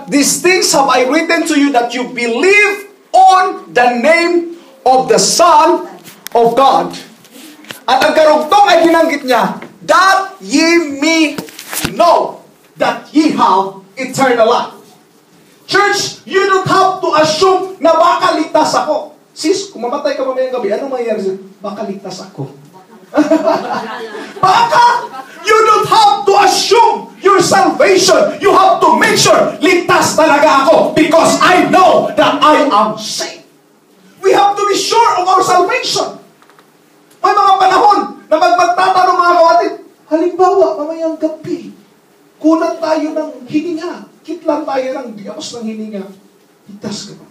But these things have I written to you that you believe on the name of the Son of God. At ang karugtong ay ginanggit niya, that ye may know that ye have eternal life. Church, you don't have to assume na baka ligtas ako. Sis, kung mamatay ka mamayang gabi, ano mangyayari sa'yo? Baka ligtas ako. Baka! You don't have to assume your salvation. You have to make sure, ligtas talaga ako because I know that I am saved. We have to be sure of our salvation. May mga panahon na magtatanong mga kapatid, halimbawa, mamayang gabi, kunan tayo ng hininga, kitlan tayo ng Diyos ng hininga, ligtas ka ba?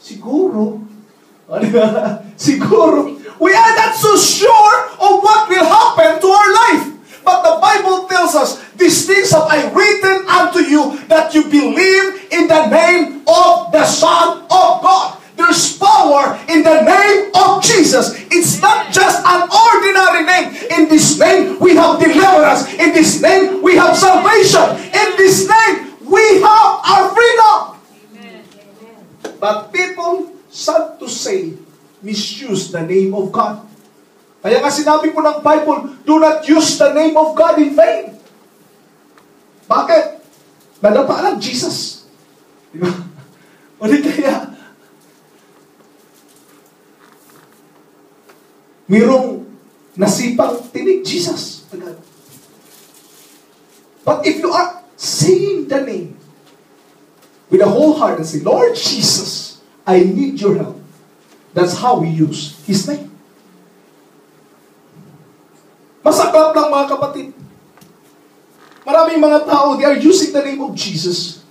Siguro. Siguro. We are not so sure of what will happen to our life. But the Bible tells us, these things have I written unto you that you believe in the name of the Son of God. There's power in the name of Jesus. It's not just an ordinary name. In this name, we have deliverance. In this name, we have salvation. In this name, we have our freedom. But people, sad to say, misuse the name of God. Kaya nga sinabi po ng Bible, do not use the name of God in vain. Bakit? Nadapa lang Jesus. Diba? O di kaya, mayroong nasipang tinig Jesus. But if you are saying the name with a whole heart and say, Lord Jesus, I need your help. That's how we use His name. Masaklap lang mga kapatid. Maraming mga tao, they are using the name of Jesus.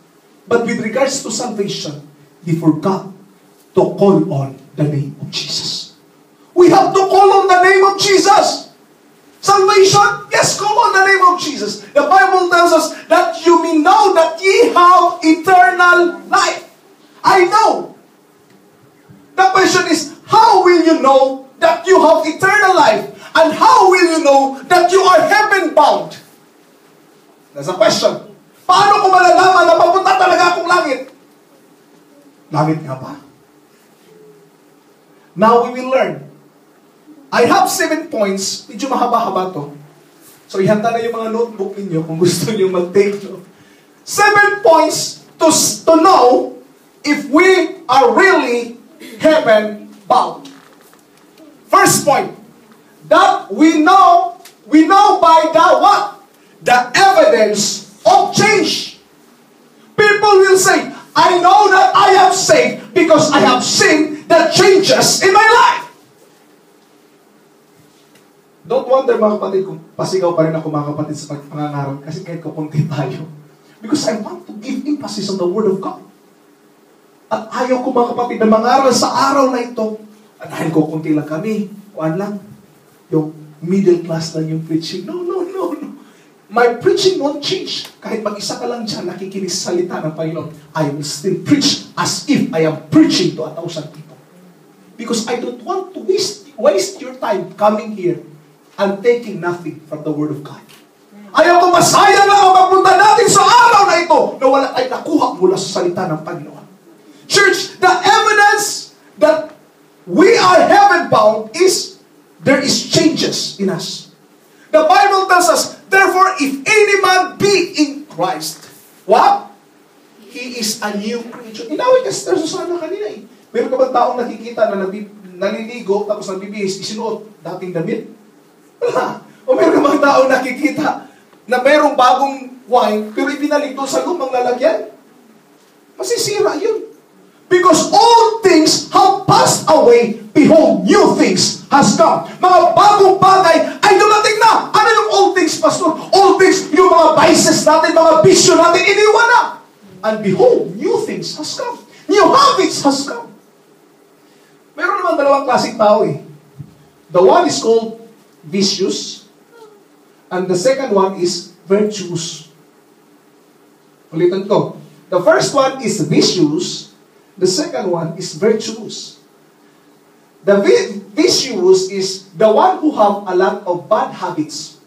But with regards to salvation, they forgot to call on the name of Jesus. We have to call on the name of Jesus. Salvation, yes, call on the name of Jesus. The Bible tells us that you may know that ye have eternal life. I know. The question is, how will you know that you have eternal life? And how will you know that you are heaven-bound? That's a question. Paano ko malalaman na papunta talaga akong langit? Langit nga ba? Now we will learn. I have 7 points. Medyo mahaba-haba to. So ihanda na yung mga notebook ninyo kung gusto nyo mag-take. 7 points to know if we are really heaven-bound. First point, that we know by the what? The evidence of change. People will say, I know that I am saved because I have seen the changes in my life. Don't wonder mga kapatid kung pasigaw pa rin ako mga kapatid sa pangangarap kasi kahit kukunti tayo. Because I want to give emphasis on the Word of God. At ayaw ko mga kapatid na mangaral sa araw na ito. At dahil kukunti lang kami, kuan lang, yung middle class lang yung preaching. No. My preaching won't change. Kahit mag-isa ka lang dyan, nakikinig sa salita ng Panginoon, I will still preach as if I am preaching to 1,000 people. Because I don't want to waste your time coming here and taking nothing from the Word of God. Ayaw ko masayang lang ang pagpunta natin sa araw na ito na wala ay nakuha mula sa salita ng Panginoon. Church, the evidence that we are heaven-bound is there is changes in us. The Bible tells us, therefore, if any man be in Christ, what? He is a new creature. Inawit ka sa Susana kanina eh. Meron ka ba taong nakikita na naliligo tapos nagbibihis, isinuot dating damit? Wala. O meron ka bang taong nakikita na merong bagong wine pero ibinalik doon sa lumang lalagyan? Masisira yun. Because all things have passed away, behold, new things has come. Mga bagong bagay ay dumating na. Ano yung old things, Pastor? Old things, yung mga vices natin, mga bisyo natin, iniwan na. And behold, new things has come. New habits has come. Meron naman dalawang klaseng tao eh. The one is called vicious, and the second one is virtuous. Ulitin ko. The first one is vicious, the second one is virtuous. The vicious is the one who have a lot of bad habits,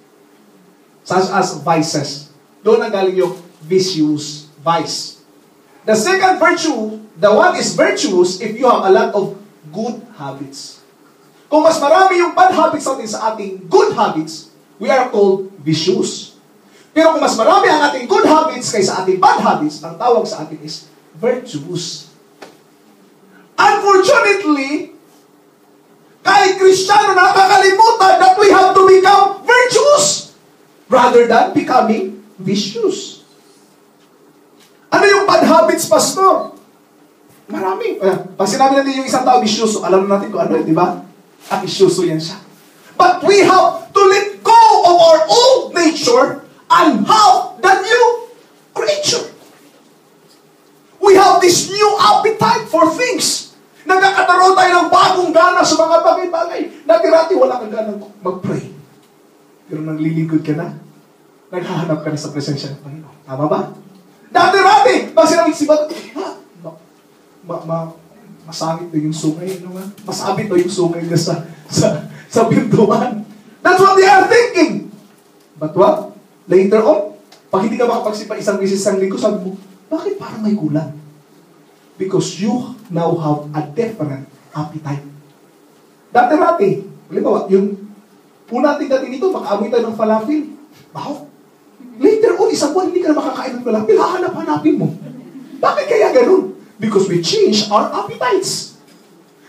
such as vices. Doon ang galing yung vicious, vice. The second virtue, the one is virtuous if you have a lot of good habits. Kung mas marami yung bad habits natin sa ating good habits, we are called vicious. Pero kung mas marami ang ating good habits kaysa ating bad habits, ang tawag sa atin is virtuous. Unfortunately, kahit Kristiyano, nakakalimutan that we have to become virtuous rather than becoming vicious. Ano yung bad habits, Pastor? Marami. Pag sinabi natin yung isang tao vicious, alam natin kung ano, di ba? At vicious yan siya. But we have to let go of our old nature and have the new creature. We have this new appetite for things. Nagkakaroon tayo ng bagong gana sa mga bagay-bagay. Dati-rati wala kang gana mag-pray. Pero naglilingkod ka na, naghahanap ka na sa presensya ng Panginoon. Tama ba? Dati-rati, pag sinabing si Bato, masangit na yung sungay. Masabit na yung sungay niya sa pintuan. That's what they are thinking. But what? Later on, pag hindi ka makapagsipa isang beses isang linggo, sabi mo, bakit parang may kulang? Because you now have a different appetite. Dati-rati, halimbawa, yung una natin dito, makaamoy tayo ng falafel. Wow! Later on, isang buwan, hindi ka na makakain ng falafel, hahanap-hanapin mo. Bakit kaya ganun? Because we change our appetites.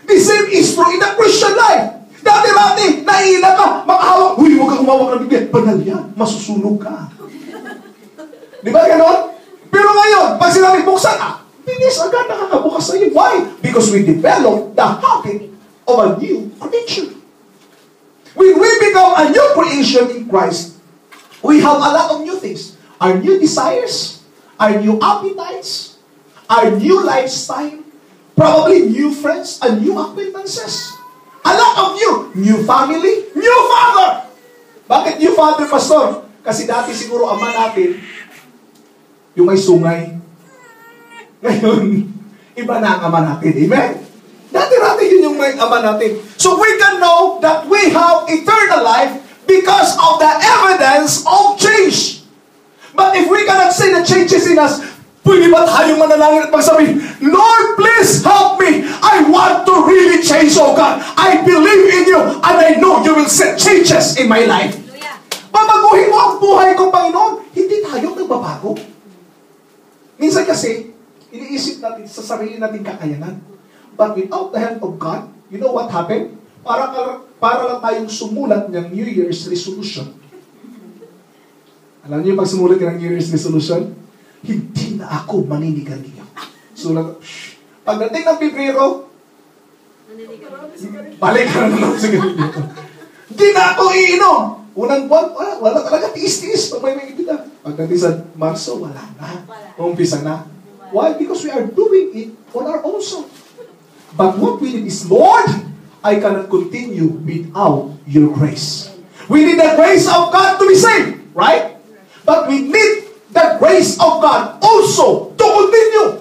The same is true in the Christian life. Dati-rati, naiina ka, makahawak, huy, huwag kang umawak ng Biblia. Banal yan, masusunog ka. Di ba ganun? Pero ngayon, pag sinabi buksan, bilis agad nakakabukas sa iyo. Why? Because we develop the habit of a new creature. When we become a new creation in Christ, we have a lot of new things. Our new desires, our new appetites, our new lifestyle, probably new friends and new acquaintances. A lot of new family, new father. Bakit new father, Pastor? Kasi dati siguro ama natin, yung may sungay. Ngayon, iba na ang ama natin. Amen? Dati-dati yun yung may ama natin. So we can know that we have eternal life because of the evidence of change. But if we cannot see the changes in us, pwede ba tayong manalangin at magsabi, Lord, please help me. I want to really change, oh God. I believe in you and I know you will set changes in my life. Babaguhin mo ang buhay ko, Panginoon. Hindi tayo nagbabago. Minsan kasi, iniisip natin sa sarili natin kakayanan. But without the help of God, you know what happened? Para lang tayong sumulat ng New Year's resolution. Alam niyo pag sumulat ka ng New Year's resolution? Hindi na ako maninigarilyo. Sulat, pagdating ng Pebrero, balik ka na ng sigarilyo. Hindi na ako iinom. Unang buwan, wala talaga, tiis-tiis. Pag may ibita. Pagdating sa Marso, wala na. Umpisa na. Why? Because we are doing it on our own self. But what we need is, Lord, I cannot continue without your grace. We need the grace of God to be saved, right? But we need the grace of God also to continue.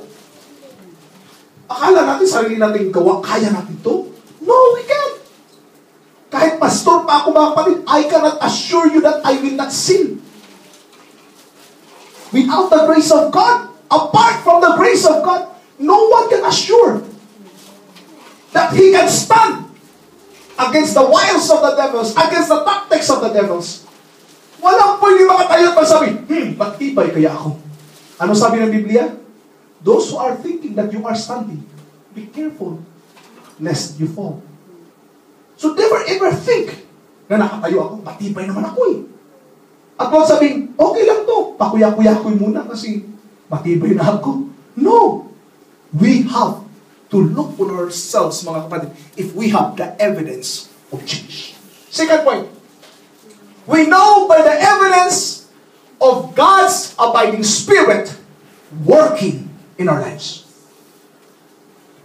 Akala natin, sarili natin gawa, kaya natin to? No, we can't. Kahit pastor pa ako, mga kapatid, I cannot assure you that I will not sin. Without the grace of God, apart from the grace of God, no one can assure that he can stand against the wiles of the devils, against the tactics of the devils. Walang pwede makatayo at magsabi, matibay kaya ako. Ano sabi ng Biblia? Those who are thinking that you are standing, be careful lest you fall. So never ever think na nakatayo ako, matibay naman ako eh. At huwag sabihin, okay lang to, pakuya-kuya-kuy muna kasi matibay na ako. No! We have to look on ourselves, mga kapatid, if we have the evidence of change. Second point, we know by the evidence of God's abiding Spirit working in our lives.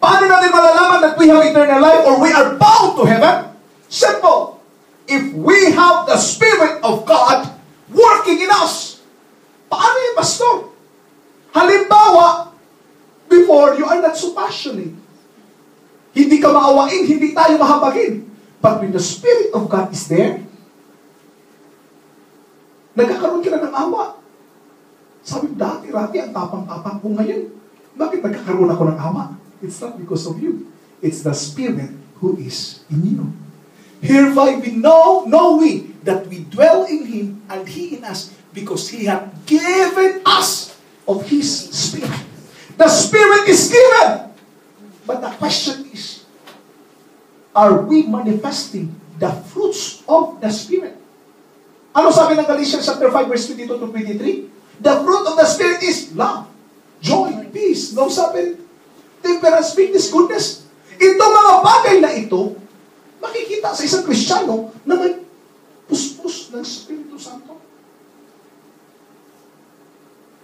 Paano natin malalaman that we have eternal life or we are bound to heaven? Simple. If we have the Spirit of God working in us. Paano yun, Pastor? Halimbawa, before, you are not so passionate. Hindi ka maawain, hindi tayo mahabagin. But when the Spirit of God is there, nagkakaroon ka na ng awa. Sabi, dati-rati, ang tapang-tapang ko ngayon. Bakit nagkakaroon ako ng awa? It's not because of you. It's the Spirit who is in you. Hereby we know we that we dwell in Him and He in us, because He hath given us of His Spirit. The Spirit is given. But the question is, are we manifesting the fruits of the Spirit? Ano sabi ng Galatians chapter 5 verse 22 to 23? The fruit of the Spirit is love, joy, peace, long-suffering, temperance, meekness, goodness. Itong mga bagay na ito, makikita sa isang Kristiyano na may puspos ng Espiritu Santo.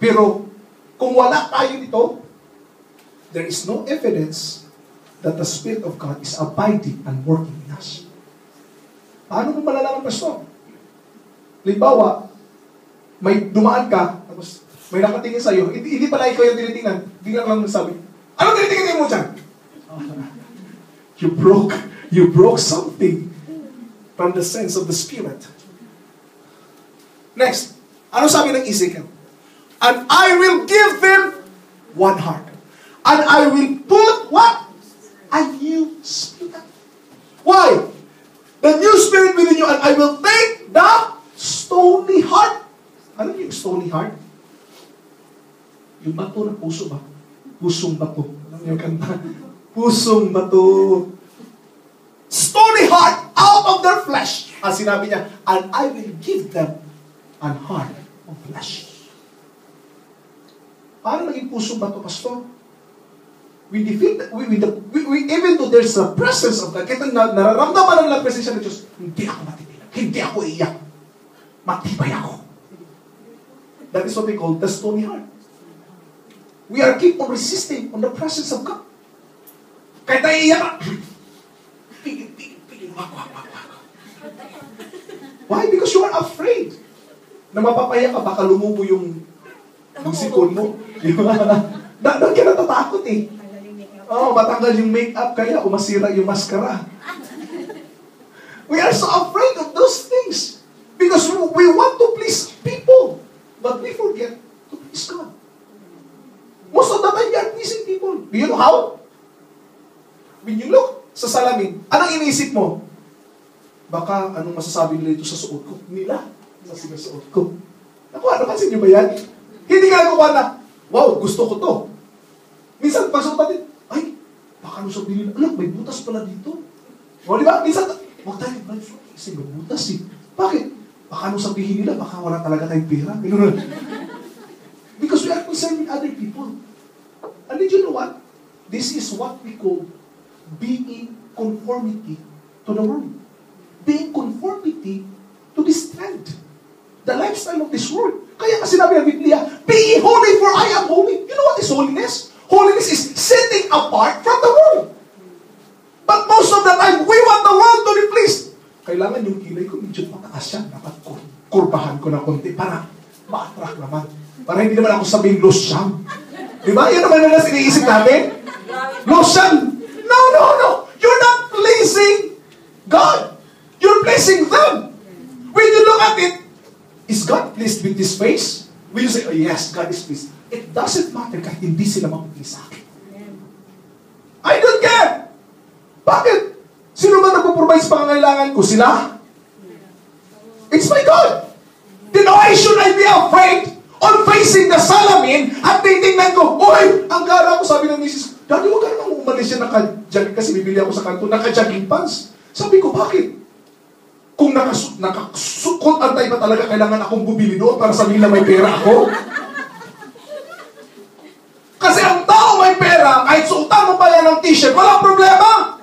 Pero, kung wala tayo nito, there is no evidence that the Spirit of God is abiding and working in us. Paano mo malalaman, Pastor? Limbawa, may dumaan ka, tapos may nakatingin sa'yo, hindi pala ikaw yung tinitingnan, biglang lang sabi, ano tinitingnan mo dyan? You broke something from the sense of the Spirit. Next, ano sabi ng Ezekiel? And I will give them one heart. And I will put what? A new spirit. Why? The new spirit within you, and I will take the stony heart. Ano yung stony heart? Yung bato na puso ba? Pusong bato. Ano yung kanta? Pusong bato. Stony heart out of their flesh. Ang sinabi niya, and I will give them an heart of flesh. Paano naging pusong bato, Pastor? We defeat, even though there's a presence of God, kita nararamdaman ng presensya ng Diyos, hindi ako matitinag, hindi ako iiyak, matibay ako. That is what we call the stony heart. We are keep on resisting on the presence of God. Kahit tayo iiyak, pigil, why? Because you are afraid na mapapaya ka, baka lumubo yung sikon mo. Doon ka natatakot eh. Matanggal yung makeup kaya o masira yung maskara. We are so afraid of those things because we want to please people, but we forget to please God. Most of the time, we are pleasing people. Do you know how? When you look sa salamin, anong iniisip mo? Baka anong masasabi nila ito sa suot ko? Nila, sa sinusuot ko. Napansin niyo ba yan? Hindi ka nagkukuha na, wow, gusto ko to. Minsan, pagsuot natin, ay, baka nung sabihin nila, alam, may butas pala dito. O, di ba? Minsan, huwag tayo, kasi may butas eh. Bakit? Baka nung sabihin nila, baka wala talaga tayong pera. Because we are concerned with other people. And did you know what? This is what we call being conformity to the world. Being conformity to this trend. The lifestyle of this world. Kaya kasi sinabi ng Biblia, be ye holy for I am holy. You know what is holiness? Holiness is setting apart from the world. But most of the time, we want the world to be pleased. Kailangan yung kilay ko medyo mataas yan. Dapat kurbahan ko na konti para ma-attract naman. Para hindi naman ako sabing losyang. Diba? Yan naman na siniisip natin. Losyang. No. You're not pleasing God. You're pleasing them. When you look at it, is God pleased with this face? Will you say, oh yes, God is pleased? It doesn't matter kahit hindi sila mapiplease sa akin. I don't care. Bakit? Sino ba nagpo-provide sa pangangailangan ko? Sila? It's my God. Then why should I be afraid on facing the salamin at titingnan ko, oy, ang gara ko, sabi ng misis, Daddy, huwag ka naman umalis siya naka-jogging kasi bibili ako sa kanto, naka-jogging pants. Sabi ko, bakit? Kung nakasukot antay pa talaga, kailangan akong bumili doon para sabihin na may pera ako. Kasi ang tao may pera, kahit suotan mo pa yan ng t-shirt, walang problema.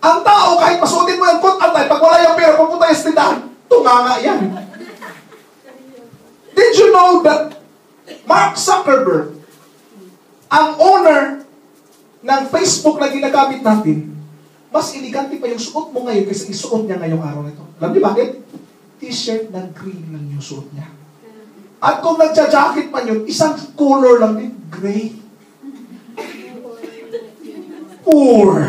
Ang tao, kahit pasuotin mo yung coat antay, pag wala yung pera, pupunta yung tindahan, tunganga yan. Did you know that Mark Zuckerberg, ang owner ng Facebook na ginagamit natin, mas elegante pa yung suot mo ngayon kaysa isuot niya ngayong araw na ito. Alam niyo bakit? T-shirt na green lang yung suot niya. At kung nagja-jacket man yun, isang color lang din, gray. Poor.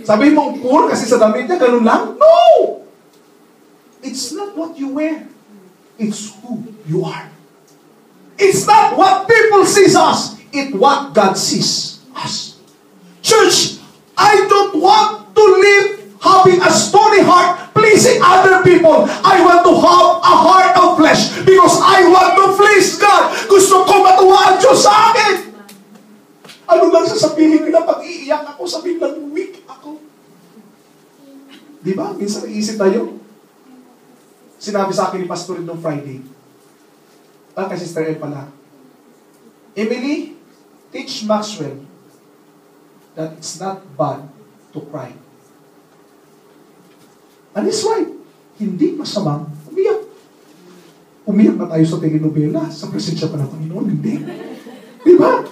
Sabi mong poor kasi sa damit niya, ganun lang? No! It's not what you wear. It's who you are. It's not what people see us. Eat what God sees us. Church, I don't want to live having a stony heart, pleasing other people. I want to have a heart of flesh because I want to please God. Gusto ko matuwa ang Diyos sa akin. Ano lang sasabihin nila pag iiyak ako, sabihin lang, weak ako. Di ba? Minsan nag-iisip tayo. Sinabi sa akin ni Pastor noong Friday. Kay Sister El pala. Emily, teach Maxwell that it's not bad to cry. And he's right. Hindi masamang umiyak. Umiyak na tayo sa telenovela, sa presensya pa ng Panginoon. Hindi. Di ba?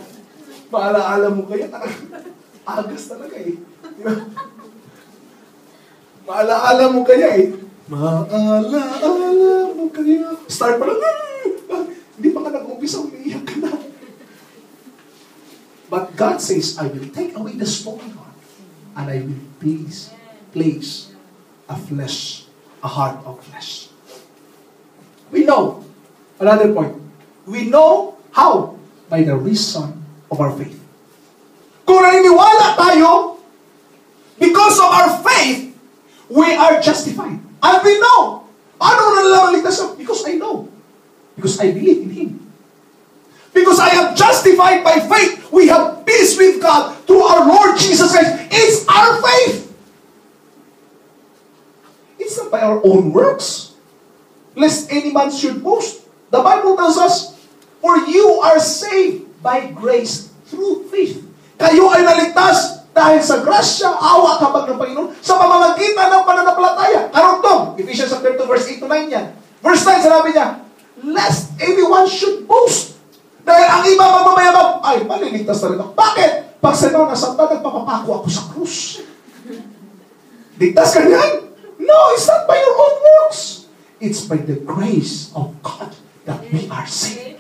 Maalaala mo kaya, agas talaga eh. Di ba? Maalaala mo kaya eh. Maalaala mo kaya. Start pa lang, hindi pa ka nag-umpisa, umiiyak ka na. But God says, I will take away the stony heart and I will place a heart of flesh. We know, another point, we know how? By the reason of our faith. Kung naniniwala tayo, because of our faith, we are justified. And we know. Ano nalalaman ligtas? Because I know. Because I believe in Him. Because I am justified by faith. We have peace with God through our Lord Jesus Christ. It's our faith. It's not by our own works, lest any man should boast. The Bible tells us, for you are saved by grace through faith. Kayo ay naligtas dahil sa grasya, awa kapag ng Panginoon, sa pamamagitan ng pananampalataya. Karugtong, Ephesians 2 verse 8 to 9 yan. Verse 9, sinabi niya, lest anyone should boast. Dahil ang iba mamamayabang, ay, maliligtas na rin ako. Bakit? Pag sinaw na santa, nagpapapako ako sa krus. Ligtas ka niyan? No, it's not by your own works. It's by the grace of God that we are saved.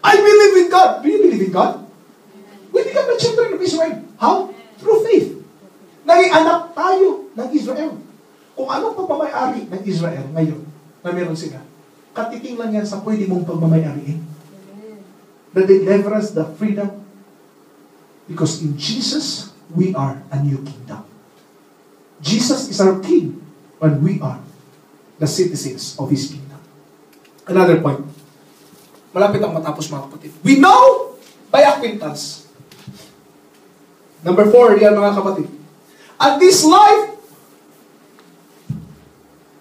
I believe in God. Do you believe in God? We become the children of Israel. How? Through faith. Naging anak tayo ng Israel. Kung anong pagmamayari ng Israel ngayon na meron sila, katiting lang yan sa pwede mong pagmamayariin. The deliverance, the freedom. Because in Jesus, we are a new kingdom. Jesus is our King when we are the citizens of His kingdom. Another point. Malapit ang matapos mga kapatid. We know by acquaintance. Number 4, yan mga kapatid. And this life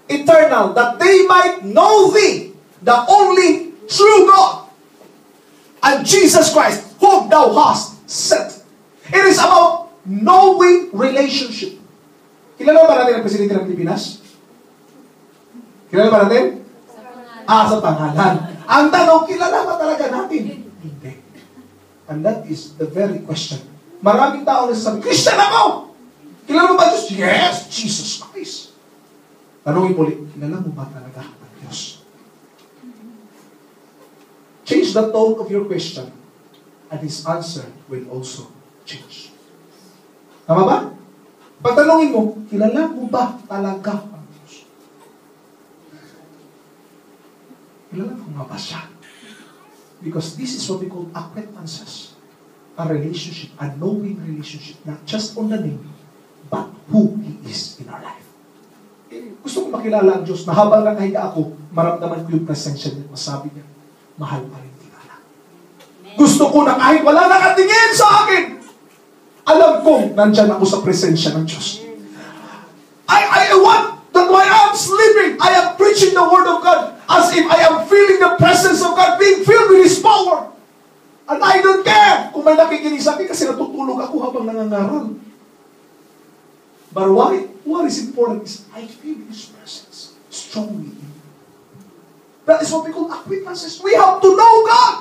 eternal, that they might know Thee, the only true God, and Jesus Christ, whom Thou hast sent. It is about knowing relationship. Kilala ba natin ang Presidente ng Pilipinas? Kilala ba natin? Sa pangalan. Ang tanong, kilala ba talaga natin? Hindi. And that is the very question. Maraming tao na sasabi, Christian ako! Kilala mo ba Diyos? Yes, Jesus Christ. Tanongin ulit, kilala mo ba talaga ang Diyos? Change the tone of your question and His answer will also change. Tama ba? Pagtanongin mo, kilala mo ba talaga ang Diyos? Kilala mo nga ba siya? Because this is what we call acquaintances. A relationship, a knowing relationship, not just on the name, but who He is in our life. Gusto ko makilala ang Diyos na habang nakahiga ako, maramdaman ko yung presensya niya. Masabi niya, mahal pa rin kita. Gusto ko na kahit wala nakatingin sa akin, alam kong nandyan ako sa presensya ng Diyos. I want that while I'm sleeping, I am preaching the Word of God as if I am feeling the presence of God, being filled with His power. And I don't care kung may nakikinig sa akin kasi natutulog ako habang nangangaral. But what is important is I feel His presence strongly. That is what we call acquaintances. We have to know God.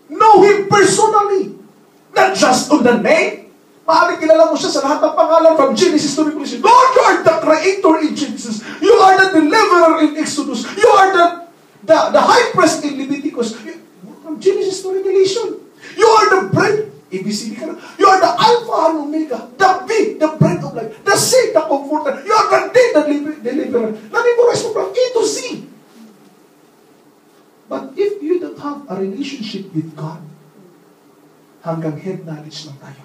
Know Him personally. Not just on the name. Maaaring kilala mo siya sa lahat ng pangalan from Genesis to Revelation. Lord, you are the Creator in Genesis. You are the Deliverer in Exodus. You are the High Priest in Leviticus. From Genesis to Revelation. You are the bread. ABCD ka na. You are the Alpha and Omega. The B, the bread of life. The C, the comforter. You are the D, the deliverer. Na-memorize mo from A to Z. But if you don't have a relationship with God, hanggang head knowledge lang tayo.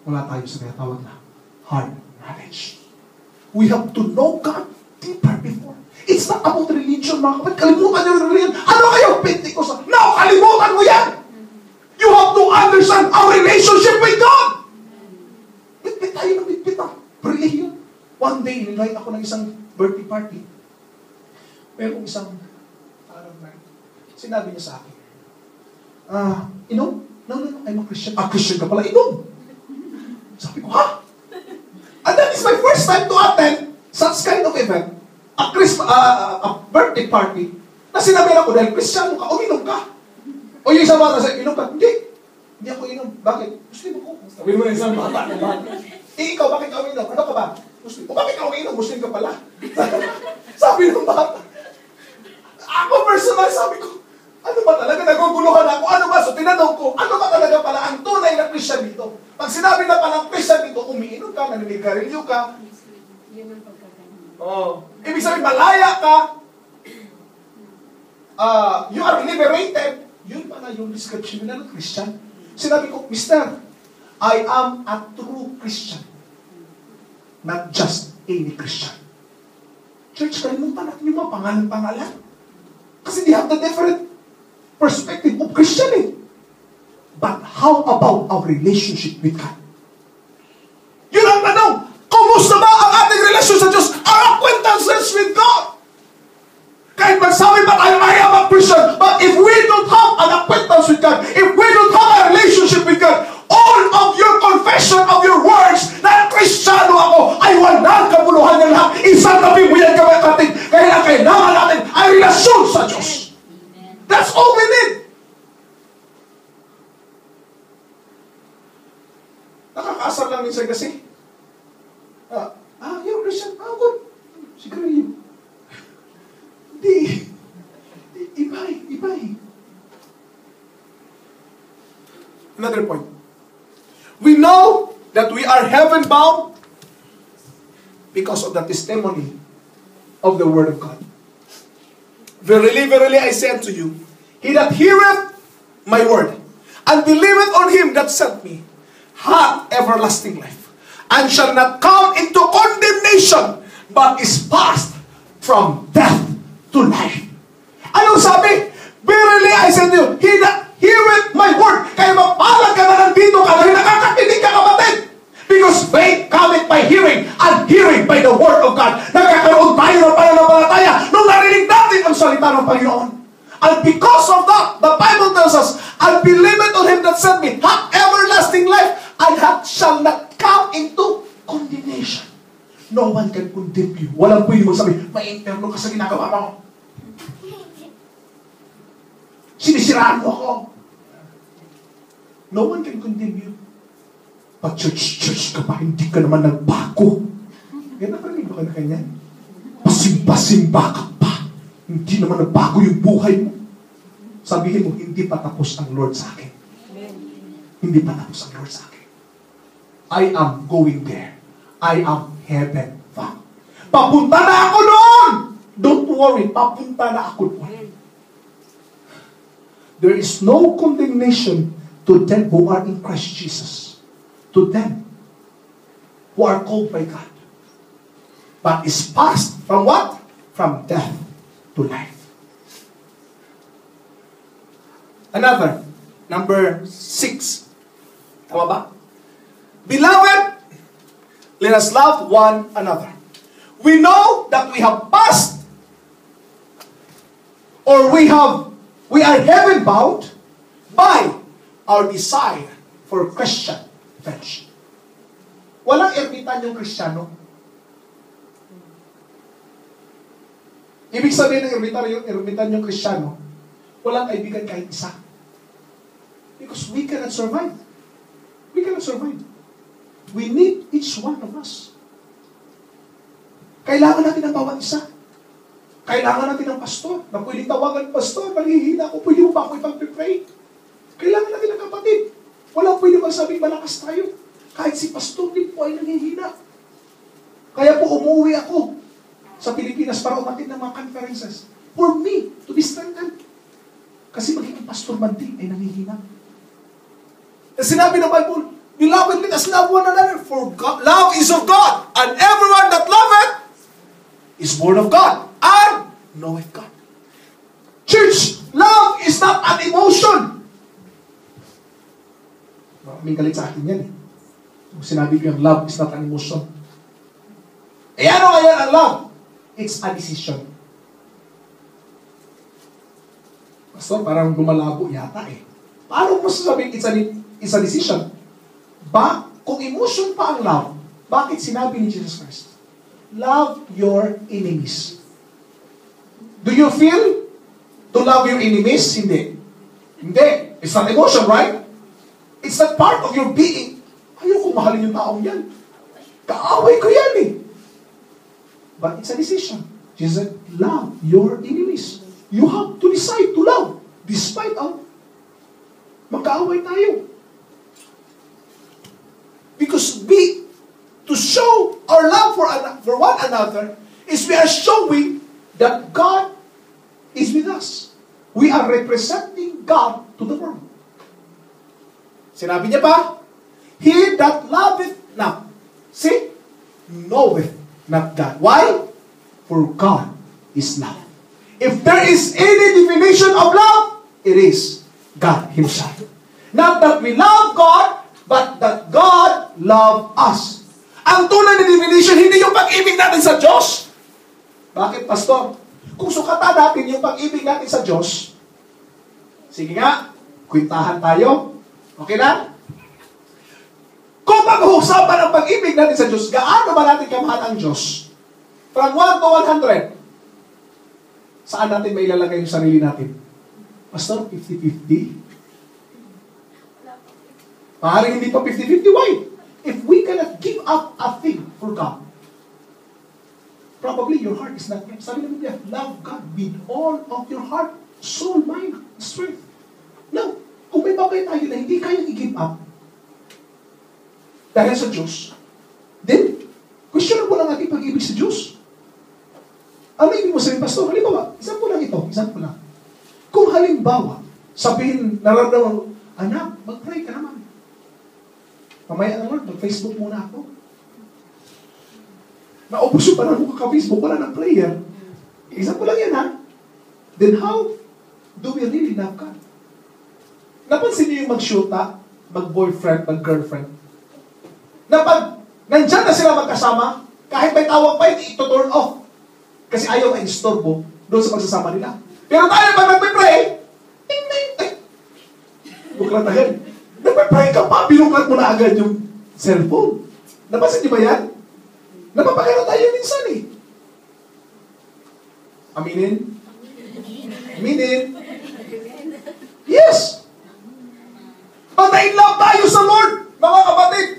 Wala tayo sa tinatawag na heart knowledge. We have to know God deeper before. It's not about religion, mga kapatid. Kalimutan nyo yung religion. Ano kayo? Pentecostal. No, kalimutan mo yan! You have to understand our relationship with God! Bitbit tayo ng bitbit ah. Pray yun. One day, invite ako ng isang birthday party. Merong isang sinabi niya sa akin, inom? No, I'm a Christian. Christian ka pala, inom. Sabi ko, ha? And that is my first time to attend such kind of event, a birthday party, na sinabi ako, dahil Christian ka, uminom ka. O yung isang bata, inom ka? Hindi ako inom. Bakit? Muslim ako. Sabi mo na isang bata. Ikaw, bakit ka uminom? Ano ka ba? Muslim. O bakit ka uminom? Muslim ka pala. Sabi ng bata. Ako personal, sabi ko, ano ba talaga? Naguguluhan ako. Ano ba? So tinanong ko, ano ba talaga pala ang tunay na Christian dito? Pag sinabi na palang Christian dito, umiinom ka, naninigarilyo ka. Yun ang pagkakainom. Oh. Ibig sabihin, malaya ka. You are liberated. Yun pala yung description nila ng Christian. Sinabi ko, Mister, I am a true Christian. Not just any Christian. Church, kalimutan natin yung mga pangalan-pangalan. Kasi they have the different perspective of Christian eh. But how about our relationship with God? Yun ang tanong. Kumusta ba ang ating relasyon sa Diyos? Our acquaintances with God? Kahit magsabi pa tayo, I am a Christian, but if we don't have an acquaintance with God, if we don't have a relationship with God, all of your confession of your words na Kristiyano ako ay walang kabuluhan ng lahat. Isang tabi mo yan kapatid. Kaya kailangan natin ay relasyon sa Diyos. That's all we need. Nakakaasar lang minsan kasi. You're a Christian. Good. Siguro yun. Hindi. Iba. Another point. We know that we are heaven-bound because of the testimony of the Word of God. Verily, verily, I say unto you, he that heareth my word, and believeth on him that sent me, hath everlasting life, and shall not come into condemnation, but is passed from death to life. Anong sabi? Verily, I say unto you, he that heareth my word. Kaya mapalag ka na nandito ka, dahil nakakakinig ka, kapatid. Because faith cometh by hearing, and hearing by the word of God. Nagkakaroon tayo ng pananampalataya nung narinig natin ang salita ng Panginoon. And because of that, the Bible tells us, I believe on him that sent me, have everlasting life, and shall not come into condemnation. No one can condemn you. Walang pwede magsabi, may interno ka sa ginagawa mo. Sinisiraan mo ako. No one can condemn you. But church ka pa, hindi ka naman nagbago. Yan na parinig ba ka na kanya? Pasimba-simba ka pa. Hindi naman nagbago yung buhay mo. Sabihin mo, hindi pa tapos ang Lord sa akin. Hindi pa tapos ang Lord sa akin. I am going there. I am heaven bound. Papunta na ako doon! Don't worry, papunta na ako doon. There is no condemnation to them who are in Christ Jesus. To them who are called by God. But is passed from what? From death to life. Another, number 6. Tama ba? Beloved, let us love one another. We know that we have passed, or we are heaven bound by our desire for Christian friendship. Walang ermitan yung Kristiyano. Ibig sabihin ng ermitan yung Kristiyano, walang kaibigan kahit isa. Because we cannot survive. We cannot survive. We need each one of us. Kailangan natin ng bawat isa. Kailangan natin ng pastor, na pwedeng tawagan, pastor, naghihina ako, pwede mo ba ako ipag-pray? Kailangan natin ng kapatid. Walang pwede magsabing malakas tayo. Kahit si pastor din po ay nanghihina. Kaya po umuwi ako sa Pilipinas para umatid ng mga conferences for me to be strengthened. Kasi magiging pastor man din ay nanghihina. Sinabi ng Bible, Beloved, let us love one another, for God, love is of God, and everyone that loveth is born of God, and knoweth God. Church, love is not an emotion. Maraming galit sa akin yan eh. Sinabi ko yung love is not an emotion. Eh ano ngayon ang love? It's a decision. Pastor, parang lumalabo yata eh. Paano mo sasabihin it's a decision? Kung emotion pa ang love, bakit sinabi ni Jesus Christ? Love your enemies. Do you feel to love your enemies? Hindi. Hindi. It's not emotion, right? It's not part of your being. Ayoko mahalin yung taong yan. Kaaway ko yan eh. But it's a decision. Jesus said, love your enemies. You have to decide to love despite of magkaaway tayo. Because to show our love for one another is we are showing that God is with us. We are representing God to the world. Sinabi niya pa, he that loveth not, see, knoweth not God. Why? For God is love. If there is any definition of love, it is God Himself. Not that we love God, but that God love us. Ang tunay na definition, hindi yung pag-ibig natin sa Diyos. Bakit, Pastor? Kung sukatan natin yung pag-ibig natin sa Diyos, sige nga, kwintahan tayo. Okay na? Kung pag-uusapan ang pag-ibig natin sa Diyos, gaano ba natin kamahal ang Diyos? From 1 to 100, saan natin may ilalagay yung sarili natin? Pastor, 50-50? Maaaring hindi pa 50-50. Why? If we cannot give up a thing for God, probably your heart is not, sabi ng Biblia, love God with all of your heart, soul, mind, strength. Now, kung may bagay tayo na hindi kayang i-give up dahil sa Diyos, then, question mo lang ating pag-ibig sa Diyos. Ano ibig mo sabihin, Pastor? Halimbawa, example lang ito, example lang. Kung halimbawa, sabihin, nararamdaman, anak, mag-pray ka naman. Mamaya naman, mag-Facebook muna ako. Naubos yung panahon ko ka-Facebook, wala ng prayer. Example lang yan, ha? Then how do we really love God? Napansin niyo yung mag-shoota, mag-boyfriend, mag-girlfriend? Na pag nandyan na sila magkasama, kahit may tawag pa, ito-turn off. Kasi ayaw ay istorbo doon sa pagsasama nila. Pero tayo pag nagpe-pray, buklat na yan. Nagpe-pray ka pa, binuklat mo na agad yung cellphone. Napansin niyo ba yan? Napapakita tayo minsan eh. Aminin? Aminin? Yes! Pag na-inlove tayo sa Lord, mga kapatid,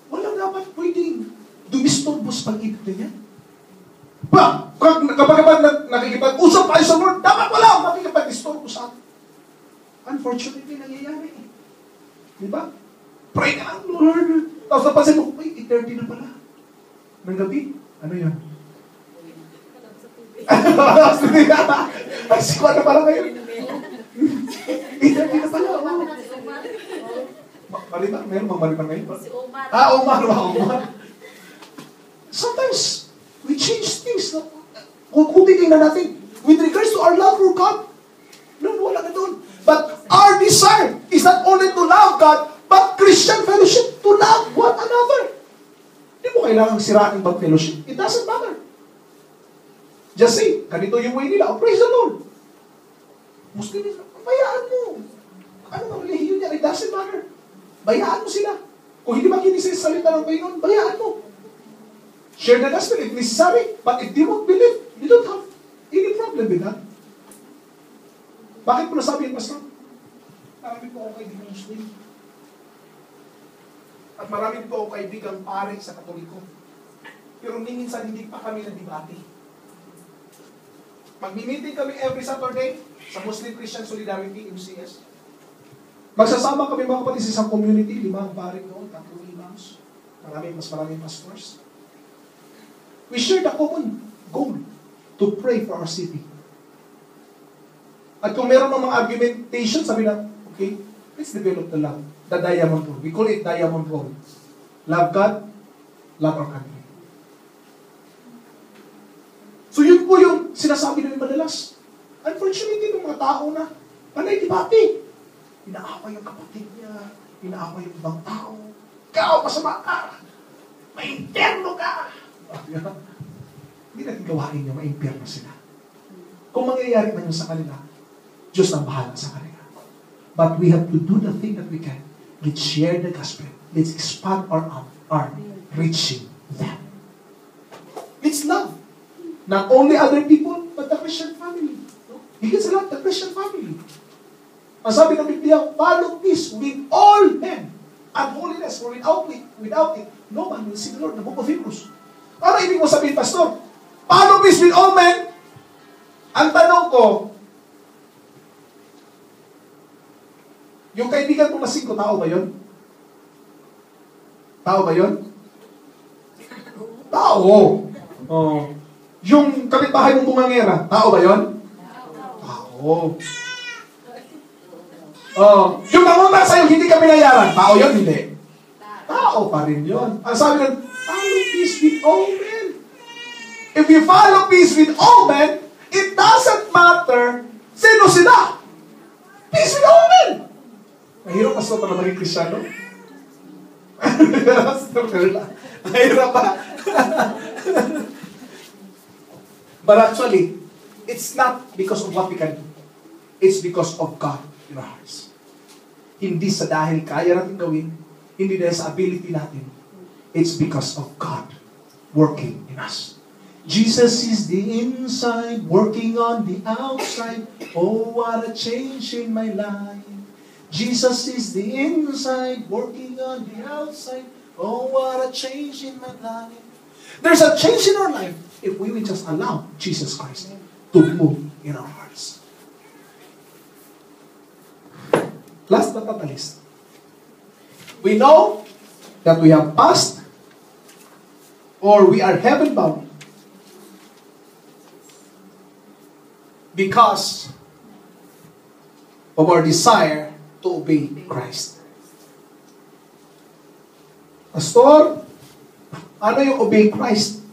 walang dapat pwedeng dumistorbo sa pag-ibig na yan. Kapag nakikipag-usap tayo sa Lord, dapat wala makikipag-disturbo sa atin. Unfortunately, nangyayari. Di ba? Pray ka lang, Lord. Tapos napansin mo, ay, 8:30 na pala. Ng gabi. Ano yan? Ay, sikuan na pala ngayon. 8:30 na pala. Marimar? Meron bang marimar ngayon? Si Omar. Omar. Sometimes, we change things. Kung titingnan natin, with regards to our love for God, no, wala na doon. But our desire is not only to love God, but Christian fellowship, to love one another. Hindi mo kailangang siraan yung fellowship. It doesn't matter. Just say, ganito yung way nila. Oh, praise the Lord. Muslim, bayaan mo. Ano ang relihiyon niya? It doesn't matter. Bayaan mo sila. Kung hindi makinig sa salita ng Panginoon, bayaan mo. Share the gospel if necessary. But if they won't believe, you don't have any problem with that. Bakit mo nasabi yung Pastor? Marami po ako kaibigang Muslim. At marami po ako kaibigang pare sa Katoliko. Pero minsan hindi pa kami nagdebate. Magmi-meeting kami every Saturday sa Muslim Christian Solidarity, MCS. Magsasama kami mga kapatid sa isang community, 5 pare doon, 3 imams. Maraming pastors. We share the common goal to pray for our city. At kung meron ng mga argumentation, sabi na, okay, let's develop the love. The diamond rule. We call it diamond rule. Love God, love our country. So yun po yung sinasabi namin madalas. Unfortunately, yung mga tao na panay debate. Inaaway yung kapatid niya, inaaway yung ibang tao. Ikaw, masama ka! Maimperno ka! Hindi natin gawain niya, maimperno sila. Kung mangyayari man yun sa kanila, Diyos ang bahala sa kanila. But we have to do the thing that we can. Let's share the gospel. Let's expand our arm, reaching them. Let's love. Not only other people, but the Christian family. Higit sa lahat, the Christian family. Ang sabi ng Biblia, follow peace with all men and holiness, for without it, no man will see the Lord. The book of Hebrews. Ano ibig mo sabihin, Pastor? Follow peace with all men? Ang tanong ko, yung kaibigan mo na 5, tao ba yun? Tao ba yun? Tao. Oh. Yung kapitbahay mong bungangera, tao ba yun? Tao. Oh. Yung nanguna sa'yo, hindi ka binayaran, tao yun, hindi. Tao pa rin yun. Ang sabi nun, follow peace with all men. If you follow peace with all men, it doesn't matter sino sila. Peace with all men. Mahirap Pastor para maging Kristyano? Mahirap ba? But actually, it's not because of what we can do. It's because of God in our hearts. Hindi sa dahil kaya natin gawin, hindi dahil sa ability natin. It's because of God working in us. Jesus is the inside, working on the outside. Oh, what a change in my life. Jesus is the inside, working on the outside. Oh, what a change in my life. There's a change in our life if we will just allow Jesus Christ to move in our hearts. Last but not the least, we know that we have passed or we are heaven-bound because of our desire to obey Christ. Pastor, ano yung obey Christ?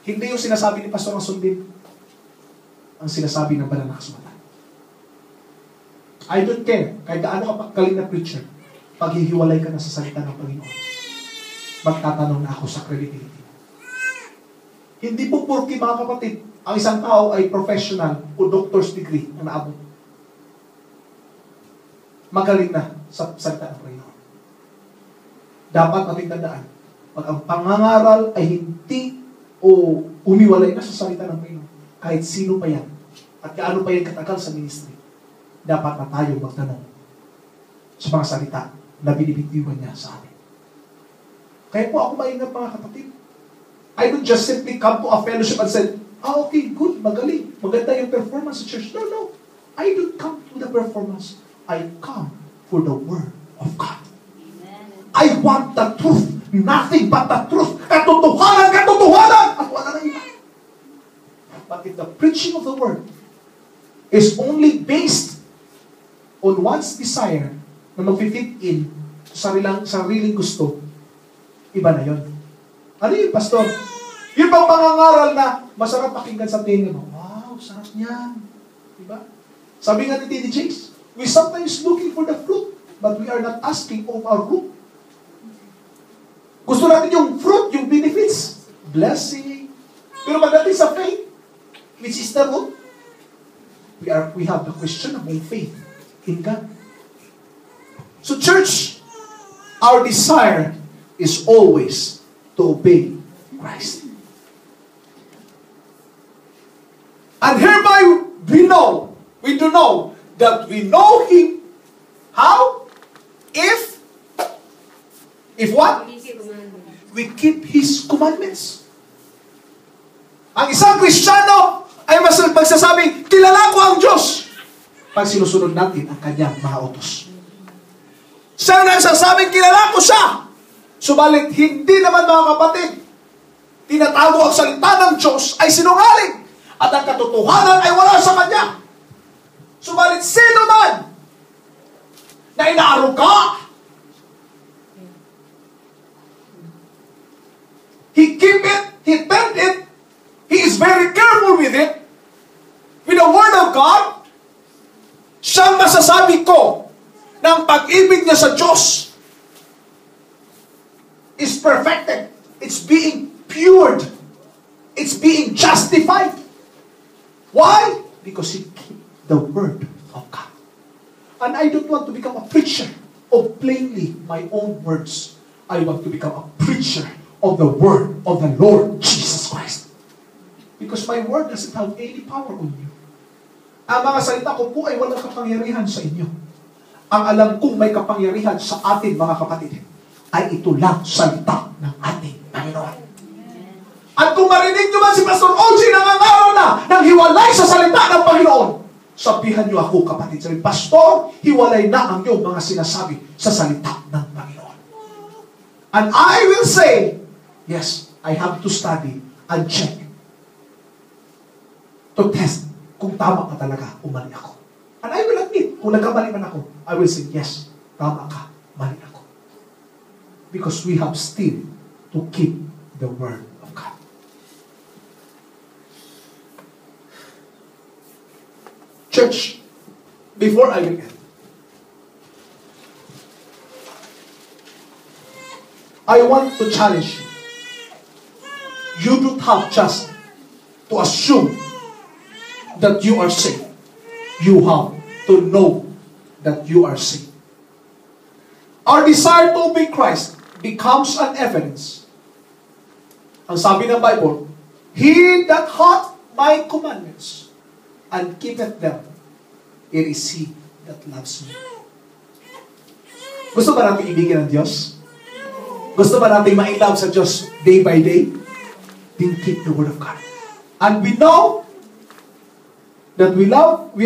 Hindi yung sinasabi ni Pastor ang sundin. Ang sinasabi ng banal na kasulatan. I don't care, kahit gaano ka pagkaling na preacher, paghihiwalay ka na sa salita ng Panginoon, magtatanong na ako sa credibility. Hindi po porke, mga kapatid, ang isang tao ay professional o doctor's degree ang naabot. Magaling na sa salita ng Panginoon. Dapat nating tandaan, pag ang pangangaral ay hindi o umiwalay na sa salita ng Panginoon, kahit sino pa yan, at gaano pa yan katagal sa ministry, dapat na tayo magtanong sa mga salita na binibitiwan niya sa atin. Kaya po ako maingat, mga kapatid. I don't just simply come to a fellowship and say, okay, good, magaling, maganda yung performance sa church. No. I don't come to the performance. I come for the Word of God. Amen. I want the truth. Nothing but the truth. Katotohanan! At wala na iba. But if the preaching of the Word is only based on one's desire na mag-fit in sa sariling gusto, iba na yun. Ano yun, Pastor? Yung bang pangangaral na masarap pakinggan sa tingin mo, wow, sarap niyan. Diba? Sabi nga ni T.D. Jakes, we sometimes looking for the fruit, but we are not asking of our root. Gusto natin yung fruit, yung benefits, blessing. Pero pagdating sa faith, which is the root, we have the questionable faith in God. So church, our desire is always to obey Christ. And hereby we do know that we know Him. How? If what? We keep His commandments. Ang isang Kristiyano ay magsasabing, kilala ko ang Diyos pag sinusunod natin ang Kanyang mga utos. Siya na nagsasabing, kilala ko siya. Subalit, hindi naman, mga kapatid, tinatago ang salita ng Diyos ay sinungaling at ang katotohanan ay wala sa Kanya. Subalit sino man na inaaruga, he keep it, he tend it, he is very careful with it, with the Word of God, siyang masasabi ko ng pag-ibig niya sa Diyos is perfected. It's being pured. It's being justified. Why? Because he keep the Word of God. And I don't want to become a preacher of plainly my own words. I want to become a preacher of the Word of the Lord Jesus Christ. Because my Word doesn't have any power on you. Ang mga salita ko po ay walang kapangyarihan sa inyo. Ang alam kong may kapangyarihan sa atin, mga kapatid, ay ito lang salita ng ating Panginoon. At kung marinig nyo man si Pastor Oji nangangaraw na ng hiwalay sa salita ng Panginoon, sabihan nyo ako, kapatid. Sabi, Pastor, hiwalay na ang iyong mga sinasabi sa salita ng Panginoon. And I will say, yes, I have to study and check to test kung tama ka talaga o mali ako. And I will admit, kung nagkamali man ako, I will say, yes, tama ka, mali ako. Because we have still to keep the Word of God. Church, before I begin, I want to challenge you. You don't have just to assume that you are saved. You have to know that you are saved. Our desire to obey Christ becomes an evidence. Ang sabi ng Bible, he that hath my commandments and keepeth them, it is he that loves me. Gusto ba natin ibigin ng Diyos? Gusto ba natin ma-love sa Diyos day by day? Then keep the Word of God. And we know that we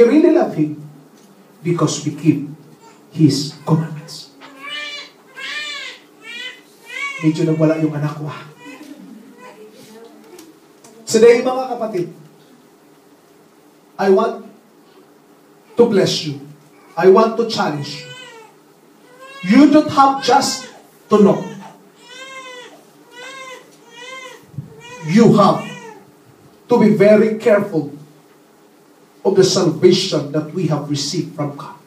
really love Him because we keep His commandments. Medyo nagwala yung anak ko. Today, mga kapatid, I want to bless you. I want to challenge you. You don't have just to know. You have to be very careful of the salvation that we have received from God.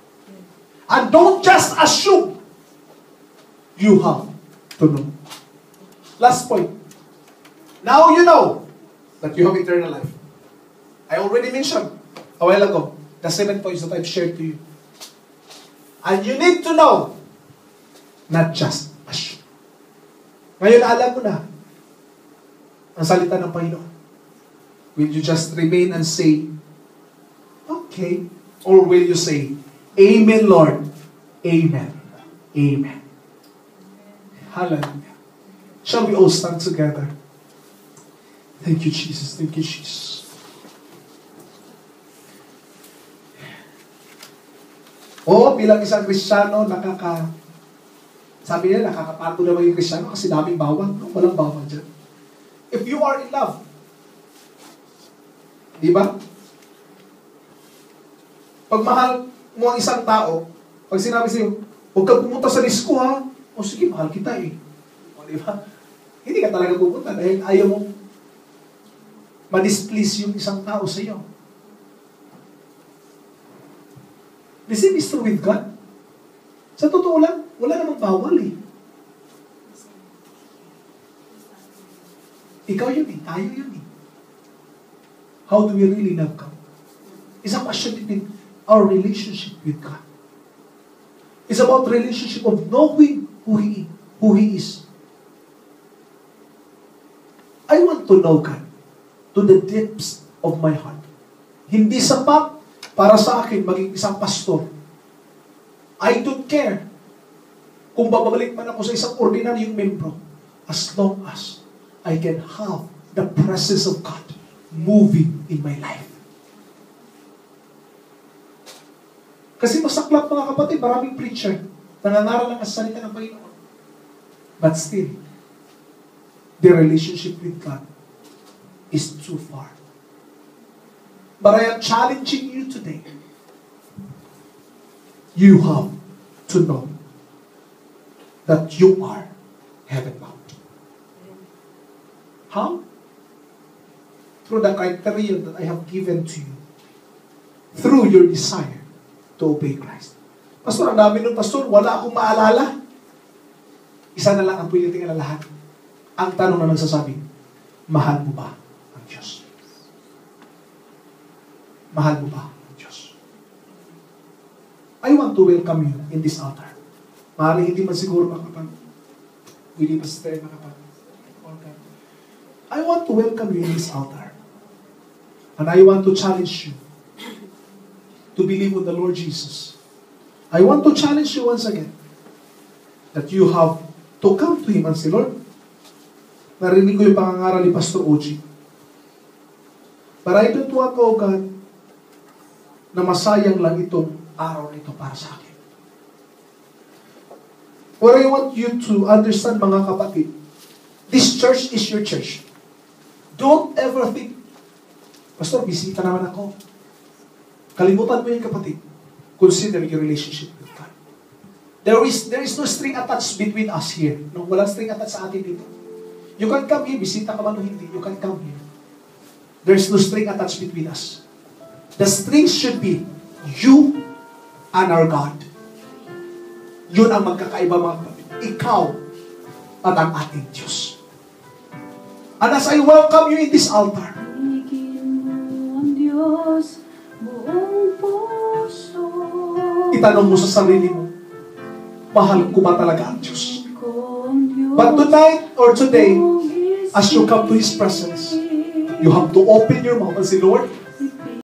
And don't just assume. You have to know. Last point. Now you know that you have eternal life. I already mentioned a while ago the 7 points that I've shared to you. And you need to know, not just assume. Ngayon alam mo na ang salita ng Panginoon. Will you just remain and say, okay? Or will you say, Amen, Lord. Amen. Amen. Hallelujah. Shall we all stand together? Thank you, Jesus. Thank you, Jesus. Bilang isang Kristiyano, sabi nila, nakakapagod na maging Kristiyano kasi daming bawang. No? Walang bawang dyan. If you are in love, di ba? Pag mahal mo ang isang tao, pag sinabi sa'yo, huwag ka pumunta sa disco ha. O sige, mahal kita eh. O di ba? Hindi ka talaga pupunta dahil ayaw mo ma-displease yung isang tao sa iyo. The same is true with God. Sa totoo lang, wala namang bawal eh. Ikaw yun eh, tayo yun eh. How do we really love God? It's a question between our relationship with God. It's about relationship of knowing who He is. I want to know God to the depths of my heart. Hindi sapat para sa akin maging isang pastor. I don't care kung babalik man ako sa isang ordinaryong membro as long as I can have the presence of God moving in my life. Kasi masaklap mga kapatid, maraming preacher nangangaral lang sa salita ng Panginoon. But still, their relationship with God is too far. But I am challenging you today you have to know that you are heaven-bound. How? Through the criteria that I have given to you. Through your desire to obey Christ. Pastor, ang dami nun, Pastor, wala akong maalala. Isa na lang ang pwede tingnan lahat. Ang tanong na nagsasabi, mahal mo ba ang Diyos? Mahal mo ba ang Diyos? I want to welcome you in this altar. Maaaring hindi man siguro makapag. Hindi pa sa tayo makapag. I want to welcome you in this altar. And I want to challenge you to believe in the Lord Jesus. I want to challenge you once again that you have to come to Him and say, Lord, narinig ko yung pangangaral ni Pastor OG. But I don't want, oh God, na masayang lang itong araw na ito para sa akin. What I want you to understand, mga kapatid, this church is your church. Don't ever think, Pastor, bisita naman ako. Kalimutan mo yan, kapatid. Consider your relationship with God. There is no string attached between us here. No, walang string attached sa atin dito. You can come here, bisita ka man o hindi, you can come here. There's no string attached between us. The string should be you and our God. Yun ang magkakaiba, mga kapatid. Ikaw at ang ating Diyos. And as I welcome you in this altar, itanong mo sa sarili mo, mahal ko ba talaga ang Diyos? But tonight or today, as you come to His presence, you have to open your mouth and say, Lord,